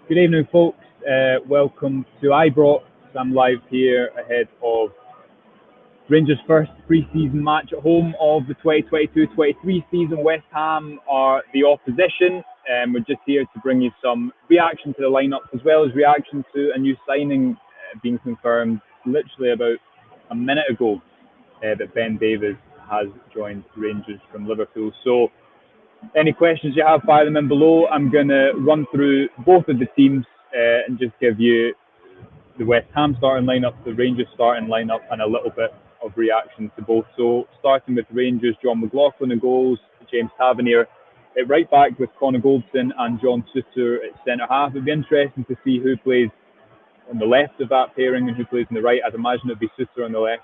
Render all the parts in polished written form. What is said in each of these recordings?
Good evening, folks. Welcome to Ibrox. I'm live here ahead of Rangers' first pre-season match at home of the 2022-23 season. West Ham are the opposition. We're just here to bring you some reaction to the lineup as well as reaction to a new signing being confirmed literally about a minute ago that Ben Davies has joined Rangers from Liverpool. So any questions you have, fire them in below. I'm going to run through both of the teams and just give you the West Ham starting lineup, the Rangers starting lineup, and a little bit of reaction to both. So starting with Rangers, John McLaughlin in goals, James Tavernier at right back with Connor Goldson and John Souttar at centre half. It'd be interesting to see who plays on the left of that pairing and who plays on the right. I'd imagine it'd be Souttar on the left,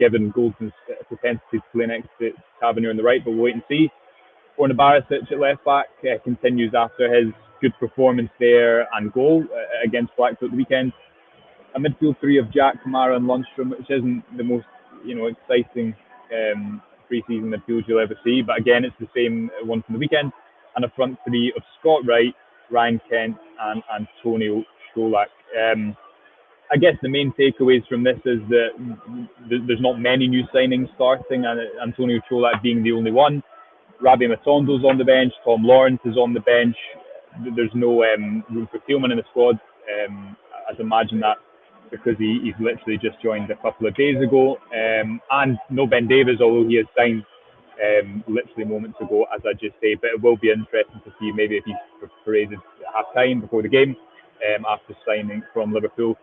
given Goldson's propensity to play next to Tavernier on the right, but we'll wait and see. Borna Barisic at left back continues after his good performance there and goal against Blackpool at the weekend. A midfield three of Jack, Kamara and Lundstram, which isn't the most exciting pre-season midfield you'll ever see, but again it's the same one from the weekend. And a front three of Scott Wright, Ryan Kent and Antonio Colak. I guess the main takeaways from this is that there's not many new signings starting, and Antonio Colak being the only one. Rabbi Matondo's on the bench, Tom Lawrence is on the bench. There's no room for Thielman in the squad. I'd imagine that because he's literally just joined a couple of days ago. And no Ben Davies, although he has signed literally moments ago, as I just say. But it will be interesting to see maybe if he's paraded at half time before the game after signing from Liverpool.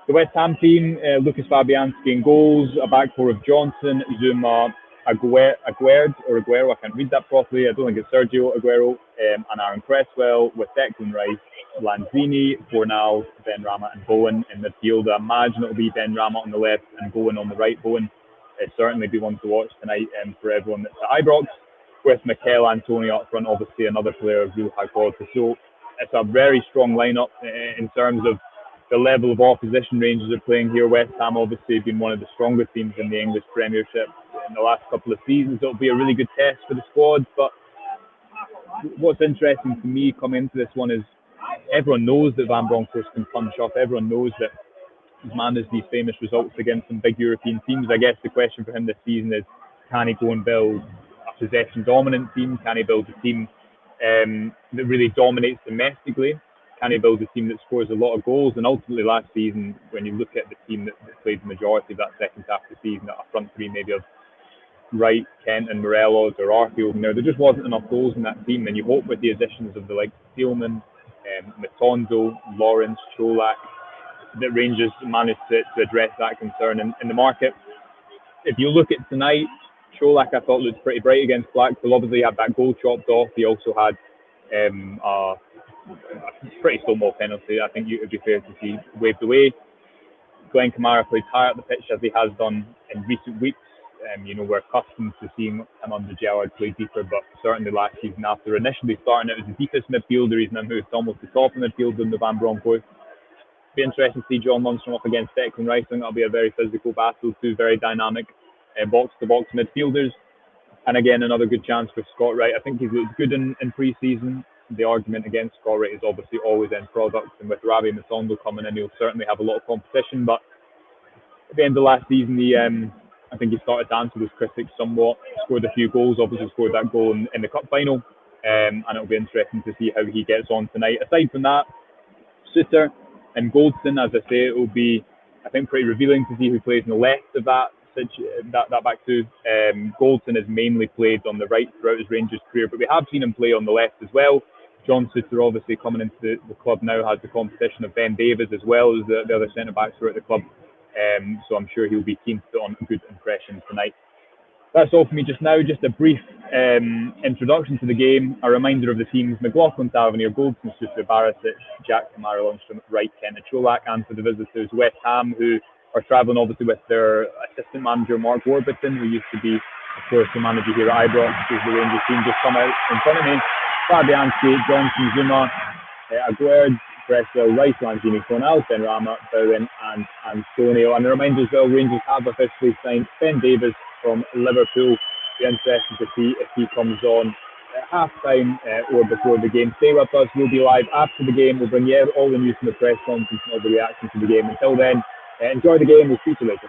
The West Ham team, Lucas Fabianski in goals, a back four of Johnson, Zuma, Aguero, I can't read that properly. I don't think it's Sergio Aguero, and Aaron Cresswell with Declan Rice, Lanzini, Fornal, Ben Rama and Bowen in midfield. I imagine it'll be Ben Rama on the left and Bowen on the right. Bowen certainly be one to watch tonight for everyone that's at Ibrox, with Mikel Antonio up front, obviously another player of real high quality. So it's a very strong lineup in terms of the level of opposition Rangers are playing here. West Ham obviously have been one of the strongest teams in the English Premiership in the last couple of seasons. It'll be a really good test for the squad, but what's interesting to me coming into this one is everyone knows that Van Bronckhorst can punch up. Everyone knows that he's managed these famous results against some big European teams. I guess the question for him this season is, can he go and build a possession-dominant team? Can he build a team that really dominates domestically? Can he build a team that scores a lot of goals? And ultimately last season, when you look at the team that played the majority of that second half of the season, a front three maybe of Wright, Kent and Morelos or Arfield, there just wasn't enough goals in that team. And you hope with the additions of the likes of Thielman, Matondo, Lawrence, Colak, that Rangers managed to address that concern in the market. If you look at tonight, Colak I thought looked pretty bright against Blackpool. Obviously he had that goal chopped off. He also had a pretty small penalty, I think it would be fair to see, waved away. Glenn Kamara played higher up the pitch as he has done in recent weeks. We're accustomed to seeing him under Gerrard play deeper, but certainly last season, after initially starting out as the deepest midfielder, he's now moved almost to top of the midfield in the Van Bronckhorst. Be interesting to see John Lundstram up against Declan Rice. I think that'll be a very physical battle, two very dynamic box-to-box midfielders. And again, another good chance for Scott Wright. I think he's looked good in pre-season. The argument against Scott Wright is obviously always end product, and with Rabbi Matondo coming in, he'll certainly have a lot of competition. But at the end of last season, I think he started to answer those critics somewhat. Scored a few goals, obviously scored that goal in the cup final, and it'll be interesting to see how he gets on tonight. Aside from that, Souttar and Goldson, as I say, it will be, I think, pretty revealing to see who plays on the left of that back two. Goldson has mainly played on the right throughout his Rangers career, but we have seen him play on the left as well. John Souttar obviously coming into the club now has the competition of Ben Davies as well as the other centre-backs who are at the club. So I'm sure he'll be keen to put on a good impression tonight. That's all for me just now. Just a brief introduction to the game. A reminder of the teams: McLaughlin, Tavernier, Goldson, Souttar, Barisic, Jack, Kamara, Lundstram, Wright, Kent and Colak. And for the visitors, West Ham, who are travelling obviously with their assistant manager Mark Warburton, who used to be, of course, the manager here at Ibrox. Is the Rangers team just come out in front of me? Fabianski, Johnson, Zuma, Aguero, Cresswell, Rice, Lanzini, Fornal, Ben Rama, Bowen and Antonio. And a reminder as well, Rangers have officially signed Ben Davies from Liverpool. Be interesting to see if he comes on at half time or before the game. Stay with us. We'll be live after the game. We'll bring you all the news from the press conference and all the reactions to the game. Until then, enjoy the game. We'll see you later.